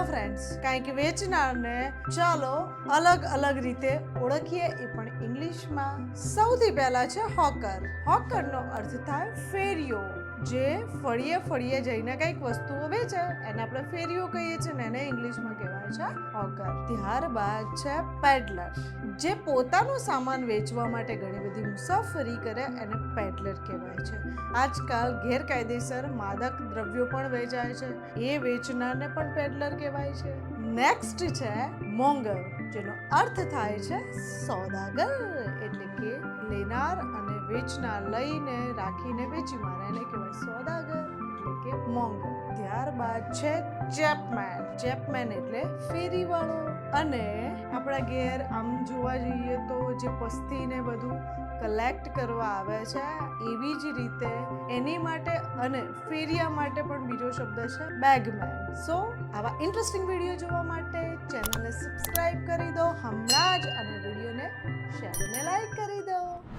Friends, કંઈક વેચનારને ચાલો અલગ અલગ રીતે ઓળખીએ, એ પણ ઇંગ્લિશમાં. સૌથી પહેલા છે હોકર. હોકરનો અર્થ થાય ફેરિયો. જે ફળીએ ફળીએ જઈને કંઈક વસ્તુઓ વેચે એને આપણે ફેરિયો કહીએ છીએ ને એને ઇંગ્લિશમાં કહેવાય છે હોકર. ત્યારબાદ છે પેડલર. જે પોતાનો સામાન વેચવા માટે ઘણી બધી મુસાફરી કરે એને પેડલર કહેવાય છે. આજકાલ ગેરકાયદેસર માદક દ્રવ્યો પણ વેચાય છે, એ વેચનારને પણ પેડલર કહેવાય છે. નેક્સ્ટ છે મોંગર, જેનો અર્થ થાય છે સોદાગર, એટલે કે લેનાર અને વેચનાર લઈને રાખીને વેચી મારે એને કહેવાય સોદાગર, એટલે કે મોંગર. ત્યારબાદ છે ચેપમેન. ચેપમેન એટલે ફેરીવાળો. અને આપણા ઘેર આમ જોવા જઈએ તો જે પસ્તી ને બધું કલેક્ટ કરવા આવે છે, એવી જ રીતે એની માટે અને ફેરિયા માટે પણ બીજો શબ્દ છે બેગમેન. સો આવા ઇન્ટરેસ્ટિંગ વિડીયો જોવા માટે ચેનલને સબસ્ક્રાઇબ કરી દો.